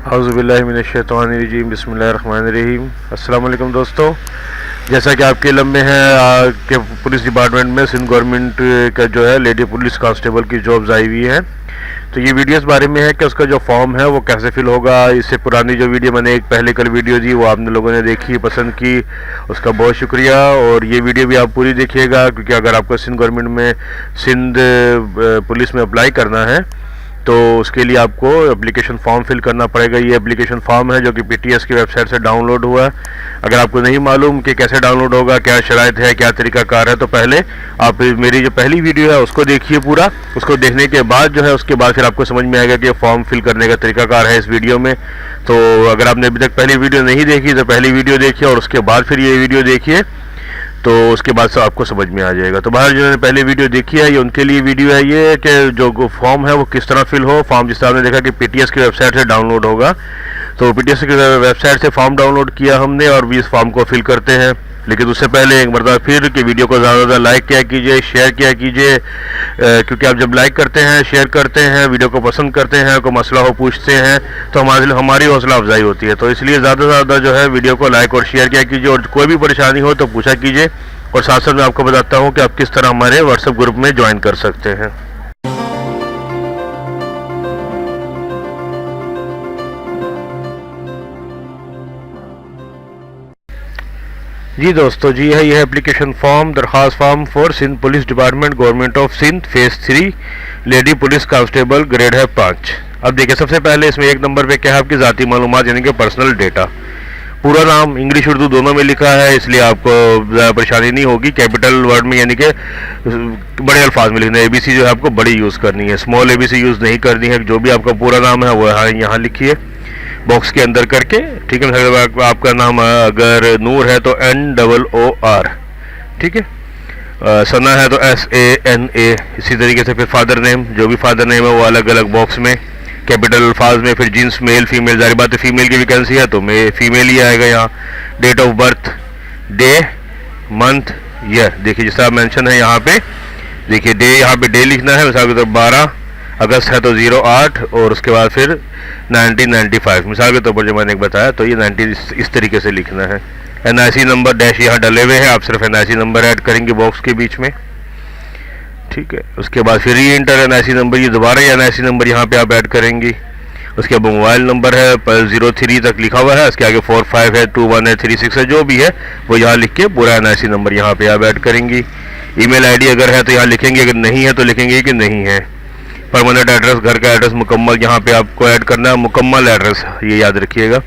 औज़ुबिल्लाहिमिनश्शैतानिर्रजीम बिस्मिल्लाहिर्रहमानिर्रहीम। अस्सलाम वालेकुम दोस्तों, जैसा कि आपके इल्म में है कि पुलिस डिपार्टमेंट में सिंध गवर्नमेंट का जो है लेडी पुलिस कांस्टेबल की जॉब्स आई हुई है। तो ये वीडियो इस बारे में है कि उसका जो फॉर्म है वो कैसे फिल होगा। इससे पुरानी जो वीडियो मैंने एक पहले कल वीडियो दी वो आपने लोगों ने देखी, पसंद की, उसका बहुत शुक्रिया। और ये वीडियो भी आप पूरी देखिएगा, क्योंकि अगर आपको सिंध गवर्नमेंट में सिंध पुलिस में अप्लाई करना है तो उसके लिए आपको एप्लीकेशन फॉर्म फिल करना पड़ेगा। ये एप्लीकेशन फॉर्म है जो कि पीटीएस की वेबसाइट से डाउनलोड हुआ है। अगर आपको नहीं मालूम कि कैसे डाउनलोड होगा, क्या शराइत है, क्या तरीकाकार है, तो पहले आप मेरी जो पहली वीडियो है उसको देखिए पूरा। उसको देखने के बाद जो है उसके बाद फिर आपको समझ में आएगा कि फॉर्म फिल करने का तरीकाकार है इस वीडियो में। तो अगर आपने अभी तक पहली वीडियो नहीं देखी तो पहली वीडियो देखिए और उसके बाद फिर ये वीडियो देखिए, तो उसके बाद से आपको समझ में आ जाएगा। तो बाहर जिन्होंने पहले वीडियो देखी है ये उनके लिए वीडियो है ये कि जो फॉर्म है वो किस तरह फिल हो। फॉर्म जिस तरह आपने देखा कि पीटीएस की वेबसाइट से डाउनलोड होगा, तो पीटीएस की वेबसाइट से फॉर्म डाउनलोड किया हमने और भी इस फॉर्म को फिल करते हैं। लेकिन उससे पहले एक मरतबा फिर कि वीडियो को ज़्यादा से ज़्यादा लाइक किया कीजिए, शेयर किया कीजिए, क्योंकि आप जब लाइक करते हैं, शेयर करते हैं, वीडियो को पसंद करते हैं, कोई मसला हो पूछते हैं, तो हमारी हौसला अफजाई होती है। तो इसलिए ज़्यादा से ज़्यादा जो है वीडियो को लाइक और शेयर किया कीजिए, और कोई भी परेशानी हो तो पूछा कीजिए। और साथ साथ मैं आपको बताता हूँ कि आप किस तरह हमारे व्हाट्सएप ग्रुप में ज्वाइन कर सकते हैं। जी दोस्तों, जी है, यह है एप्लीकेशन फॉर्म, दरख्वास्त form for Sindh police department, government of Sindh, phase 3, lady police constable, grade है 5। अब देखिए, सबसे पहले इसमें एक नंबर पे क्या है, आपकी ज़ाती मालूमात यानी कि पर्सनल डेटा। पूरा नाम इंग्लिश उर्दू दोनों में लिखा है, इसलिए आपको परेशानी नहीं होगी। कैपिटल वर्ड में यानी कि बड़े अल्फाज में लिखना है। एबीसी जो है आपको बड़ी यूज़ करनी है, स्मॉल एबीसी यूज़ नहीं करनी है। जो भी आपका पूरा नाम है वो यहाँ लिखिए बॉक्स के अंदर करके, ठीक है। आपका नाम अगर नूर है तो NOOR, ठीक है। सना है तो SANA। इसी तरीके से फिर फादर नेम, जो भी फादर नेम है वो अलग अलग बॉक्स में कैपिटल अल्फाज में। फिर जींस मेल फीमेल, जारी बात है फीमेल की वैकेंसी है तो फीमेल ही आएगा यहाँ। Date of birth, day, month, year, देखिए जिस तरह मेंशन है यहाँ पे, देखिए डे, यहाँ पे डे लिखना है। मिसाल के तौर 12 अगस्त है तो 08, और उसके बाद फिर 1995 मिसाल के तौर पर जो मैंने बताया, तो ये 90 इस तरीके से लिखना है। NIC नंबर डैश यहाँ डले हुए हैं, आप सिर्फ NIC नंबर ऐड करेंगे बॉक्स के बीच में, ठीक है। उसके बाद फिर री इंटर NIC नंबर, ये दोबारा NIC नंबर यहाँ पे आप ऐड करेंगी। उसके बाद मोबाइल नंबर है 03 तक लिखा हुआ है, उसके आगे 45 है, 21 है, 36 है, जो भी है वो यहाँ लिख के पूरा NIC नंबर यहाँ पे आप ऐड करेंगी। ईमेल आईडी अगर है तो यहाँ लिखेंगे, अगर नहीं है तो लिखेंगे कि नहीं है। परमानेंट एड्रेस, घर का एड्रेस मुकम्मल यहाँ पे आपको ऐड करना है, मुकम्मल एड्रेस, ये याद रखिएगा।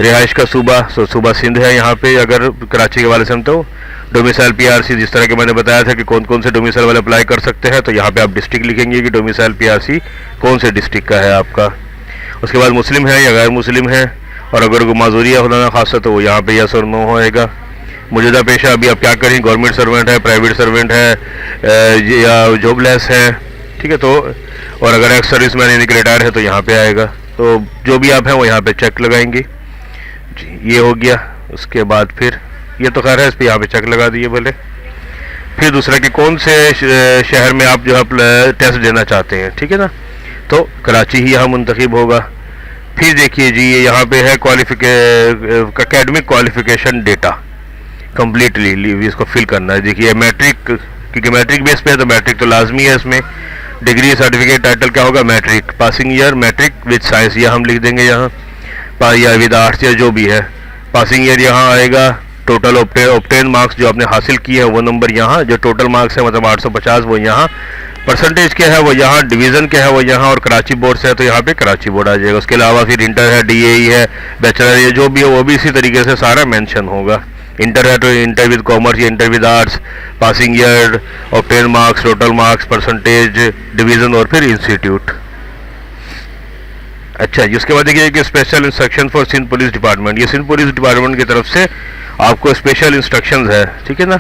रिहाइश का सूबा, सूबा सिंध है यहाँ पे, अगर कराची के वाले से हम तो डोमिसाइल PRC, जिस तरह के मैंने बताया था कि कौन कौन से डोमिसाइल वाले अप्लाई कर सकते हैं, तो यहाँ पे आप डिस्ट्रिक्ट लिखेंगे कि डोमिसाइल PRC कौन से डिस्ट्रिक्ट का है आपका। उसके बाद मुस्लिम है या गैर मुस्लिम है, और अगर कोई माजूरिया खुदा खासा तो वो यहाँ पे यस और नो होएगा। मौजूदा पेशा अभी आप क्या करें, गवर्नमेंट सर्वेंट है, प्राइवेट सर्वेंट है, या जॉबलेस है, ठीक है। तो और अगर एक्स सर्विस मैन यानी कि रिटायर है तो यहाँ पे आएगा। तो जो भी आप हैं वो यहाँ पे चेक लगाएंगे जी, ये हो गया। उसके बाद फिर ये तो खैर है, इस पर यहाँ पे चेक लगा दिए बोले। फिर दूसरा कि कौन से शहर में आप जो है टेस्ट देना चाहते हैं, ठीक है ना, तो कराची ही यहाँ मुंतखब होगा। फिर देखिए जी, ये यहाँ पे है एकेडमिक क्वालिफिकेशन डेटा कम्प्लीटली, इसको फिल करना है। देखिए मैट्रिक, क्योंकि मैट्रिक बेस पे है तो मैट्रिक तो लाजमी है इसमें। डिग्री सर्टिफिकेट टाइटल क्या होगा, matric, passing year matric with science, यह हम लिख देंगे यहाँ, या विद आर्ट्स या जो भी है। पासिंग ईयर यहाँ आएगा, टोटल ऑब्टेन मार्क्स जो आपने हासिल किए हैं वो नंबर यहाँ, जो टोटल मार्क्स है मतलब 850 वो यहाँ, परसेंटेज क्या है वो यहाँ, डिवीज़न क्या है वो यहाँ, और कराची बोर्ड से है तो यहाँ पे कराची बोर्ड आ जाएगा। उसके अलावा फिर इंटर है, DAE है, बैचलर है, जो भी है वो भी इसी तरीके से सारा मेंशन होगा। इंटर है तो इंटर विद कॉमर्स या inter with arts, passing year, obtain marks, total marks, percentage, division और फिर इंस्टीट्यूट। अच्छा जी, उसके बाद देखिए कि special instruction for Sindh police department, ये सिंध पुलिस डिपार्टमेंट की तरफ से आपको स्पेशल इंस्ट्रक्शंस है, ठीक है ना।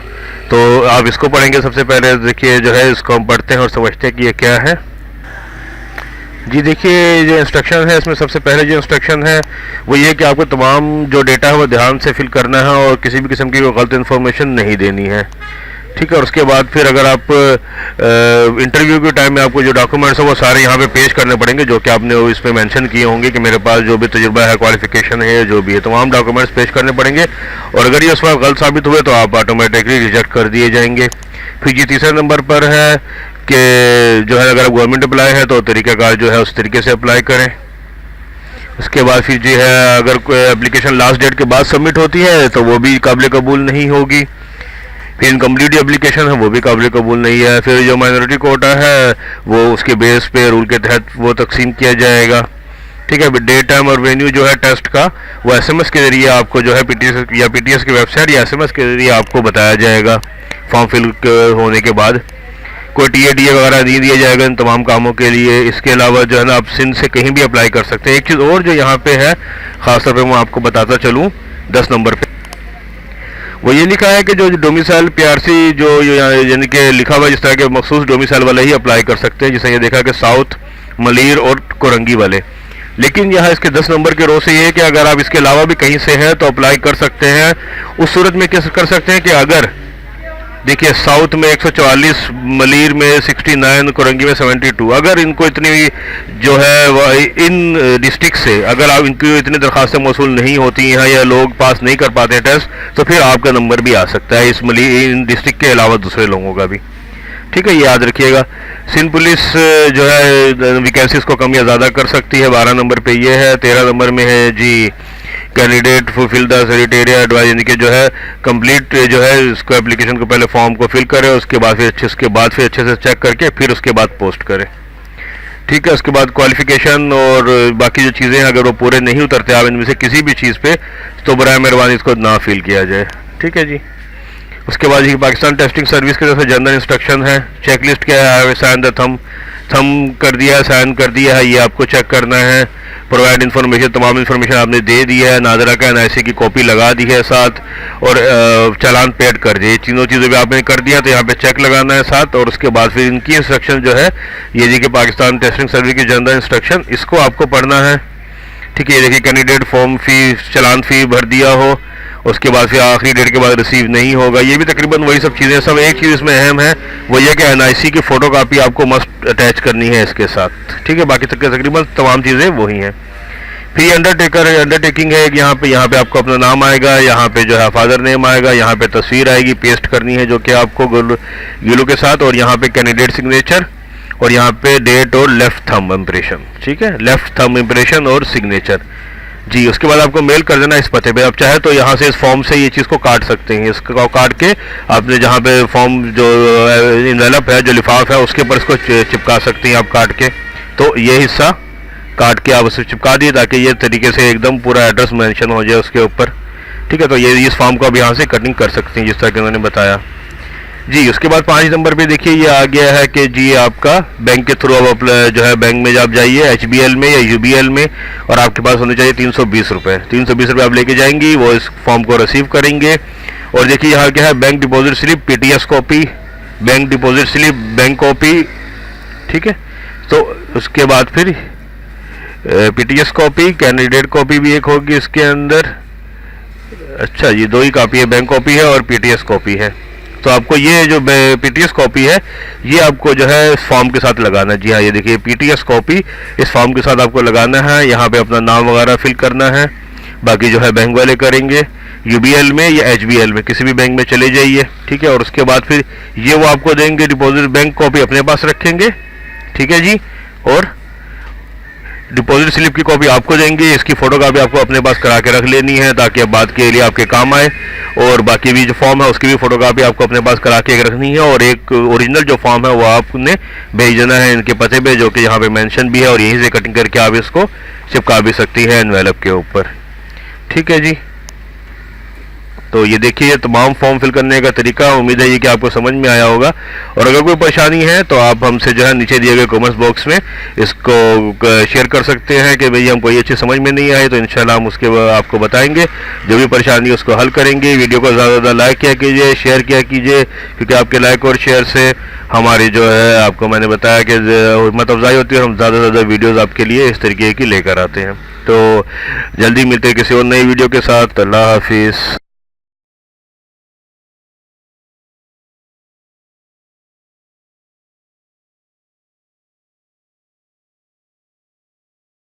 तो आप इसको पढ़ेंगे। सबसे पहले देखिए जो है इसको हम पढ़ते हैं और समझते हैं कि ये क्या है। जी देखिए, जो इंस्ट्रक्शन है इसमें सबसे पहले जो इंस्ट्रक्शन है वो ये कि आपको तमाम जो डेटा है वो ध्यान से फिल करना है और किसी भी किस्म की कोई गलत इन्फॉर्मेशन नहीं देनी है। ठीक है। और उसके बाद फिर अगर आप इंटरव्यू के टाइम में आपको जो डॉक्यूमेंट्स है वो सारे यहाँ पे पेश करने पड़ेंगे, जो कि आपने इस पे मेंशन किए होंगे कि मेरे पास जो भी तजुर्बा है, क्वालिफिकेशन है, जो भी है, तमाम डॉक्यूमेंट्स पेश करने पड़ेंगे। और अगर ये उस वक्त गलत साबित हुए तो आप ऑटोमेटिकली रिजेक्ट कर दिए जाएंगे। फिर ये तीसरे नंबर पर है कि जो है अगर आप गवर्नमेंट अप्लाई है तो तरीक़ाकार जो है उस तरीके से अप्लाई करें। उसके बाद फिर जो है अगर कोई एप्लीकेशन लास्ट डेट के बाद सबमिट होती है तो वो भी काबिल कबूल नहीं होगी। फिर इनकम्प्लीट एप्लीकेशन है वो भी काबिल कबूल नहीं है। फिर जो माइनॉरिटी कोटा है वो उसके बेस पे रूल के तहत वो तकसीम किया जाएगा। ठीक है। डेट टाइम और वेन्यू जो है टेस्ट का वो एसएमएस के जरिए आपको जो है पीटीएस की वेबसाइट या एसएमएस के जरिए आपको बताया जाएगा फॉर्म फिल होने के बाद। कोई टीए वगैरह नहीं दिया जाएगा इन तमाम कामों के लिए। इसके अलावा जो है ना आप सिंध से कहीं भी अप्लाई कर सकते हैं। एक चीज़ और जो यहाँ पे है ख़ासतौर पे मैं आपको बताता चलूँ 10 नंबर पे, वो ये लिखा है कि जो डोमिसाइल पीआरसी जो यानी कि लिखा हुआ जिस तरह के मखसूस डोमिसाइल वाले ही अप्लाई कर सकते हैं, जिसे ये देखा कि साउथ, मलीर और कोरंगी वाले। लेकिन यहाँ इसके 10 नंबर के रो से ये है कि अगर आप इसके अलावा भी कहीं से हैं तो अप्लाई कर सकते हैं। उस सूरत में क्या कर सकते हैं कि अगर देखिए साउथ में 144, मलीर में 69, कोरंगी में 72, अगर इनको इतनी जो है इन डिस्ट्रिक्ट से अगर आप इनकी इतनी दरखास्तें मौसूल नहीं होती हैं या लोग पास नहीं कर पाते हैं टेस्ट, तो फिर आपका नंबर भी आ सकता है इन डिस्ट्रिक्ट के अलावा दूसरे लोगों का भी। ठीक है, ये याद रखिएगा। सिंध पुलिस जो है वैकेंसीज को कम या ज़्यादा कर सकती है। 12 नंबर पे ये है। 13 नंबर में है जी candidate fulfil the criteria advice, यानी कि जो है कंप्लीट जो है इसको एप्लीकेशन को पहले फॉर्म को फिल करें, उसके बाद फिर अच्छे से चेक करके फिर उसके बाद पोस्ट करें। ठीक है। उसके बाद क्वालिफिकेशन और बाकी जो चीज़ें हैं अगर वो पूरे नहीं उतरते आप इनमें से किसी भी चीज़ पे, तो बराए मेहरबानी इसको ना फिल किया जाए। ठीक है जी। उसके बाद ये पाकिस्तान टेस्टिंग सर्विस की तरफ से जनरल इंस्ट्रक्शन है। चेकलिस्ट क्या है, साइन द थम कर दिया है, साइन कर दिया है, ये आपको चेक करना है। प्रोवाइड इन्फॉर्मेशन, तमाम इन्फॉर्मेशन आपने दे दी है। नादरा का एनआईसी की कॉपी लगा दी है साथ, और चालान पेड कर दिए। तीनों चीज़ें भी आपने कर दिया तो यहाँ पे चेक लगाना है साथ। और उसके बाद फिर इनकी इंस्ट्रक्शन जो है ये जी कि पाकिस्तान टेस्टिंग सर्विस की जनरल इंस्ट्रक्शन, इसको आपको पढ़ना है। ठीक है। ये देखिए कैंडिडेट फॉर्म फी, चालान फी भर दिया हो, उसके बाद फिर आखिरी डेट के बाद रिसीव नहीं होगा। ये भी तकरीबन वही सब चीज़ें। सब एक चीज़ इसमें अहम है, वो ये कि एनआईसी की फ़ोटो कापी आपको मस्ट अटैच करनी है इसके साथ। ठीक है। बाकी तकरीबन तमाम चीज़ें वही हैं। फिर अंडरटेकिंग है कि यहाँ पे आपको अपना नाम आएगा, यहाँ पे जो है फादर नेम आएगा, यहाँ पे तस्वीर आएगी, पेस्ट करनी है जो कि आपको गिलो के साथ, और यहाँ पे कैंडिडेट सिग्नेचर, और यहाँ पे डेट और लेफ्ट थंब इम्प्रेशन। ठीक है, लेफ्ट थंब इम्प्रेशन और सिग्नेचर जी। उसके बाद आपको मेल कर देना इस पते पे। आप चाहे तो यहाँ से इस फॉर्म से ये चीज़ को काट सकते हैं। इसको काट के आपने जहाँ पे फॉर्म जो इन्वेलप है, जो लिफाफ है, उसके ऊपर इसको चिपका सकते हैं आप काट के। तो ये हिस्सा काट के आप उसे चिपका दिए ताकि ये तरीके से एकदम पूरा एड्रेस मेंशन हो जाए उसके ऊपर। ठीक है। तो ये इस फॉर्म को आप यहाँ से कटिंग कर सकते हैं जिस तरह कि उन्होंने बताया जी। उसके बाद 5 नंबर पे देखिए ये आ गया है कि जी आपका बैंक के थ्रू आप जो है बैंक में जब जाइए एचबीएल में या यूबीएल में, और आपके पास होने चाहिए 320 रुपये। 320 रुपये आप लेके जाएंगी, वो इस फॉर्म को रिसीव करेंगे। और देखिए यहाँ क्या है, bank deposit slip, PTS copy, bank deposit slip, bank copy. ठीक है। तो उसके बाद फिर पीटीएस कॉपी, कैंडिडेट कॉपी भी एक होगी इसके अंदर। अच्छा, ये 2 ही कॉपी है, बैंक कॉपी है और पीटीएस कॉपी है। तो आपको ये जो पीटीएस कॉपी है ये आपको जो है इस फॉर्म के साथ लगाना है। जी हाँ, ये देखिए पीटीएस कॉपी इस फॉर्म के साथ आपको लगाना है। यहाँ पे अपना नाम वगैरह फिल करना है, बाकी जो है बैंक वाले करेंगे। यूबीएल में या एचबीएल में किसी भी बैंक में चले जाइए। ठीक है। और उसके बाद फिर ये वो आपको देंगे डिपॉजिट, बैंक कॉपी अपने पास रखेंगे। ठीक है जी। और डिपॉजिट स्लिप की कॉपी आपको देंगे, इसकी फोटोकॉपी आपको अपने पास करा के रख लेनी है ताकि अब बात के लिए आपके काम आए। और बाकी भी जो फॉर्म है उसकी भी फोटोकॉपी आपको अपने पास करा के रखनी है, और एक ओरिजिनल जो फॉर्म है वो आपने भेज देना है इनके पते पे, जो कि यहाँ पे मेंशन भी है, और यहीं से कटिंग करके आप इसको चिपका भी सकती है एनवेलप के ऊपर। ठीक है जी। तो ये देखिए ये तमाम फॉर्म फिल करने का तरीका, उम्मीद है ये कि आपको समझ में आया होगा। और अगर कोई परेशानी है तो आप हमसे जो है नीचे दिए गए कमेंट्स बॉक्स में इसको शेयर कर सकते हैं कि भाई हमको ये अच्छी समझ में नहीं आई, तो इंशाल्लाह हम उसके आपको बताएंगे। जो भी परेशानी है उसको हल करेंगे। वीडियो को ज़्यादा से ज़्यादा लाइक किया कीजिए, शेयर किया कीजिए, क्योंकि आपके लाइक और शेयर से हमारी जो है आपको मैंने बताया कि हिम्मत अफजाई होती है, और हम ज़्यादा से ज़्यादा वीडियोज़ आपके लिए इस तरीके की लेकर आते हैं। तो जल्दी मिलते हैं किसी और नई वीडियो के साथ। अल्लाह हाफिज़।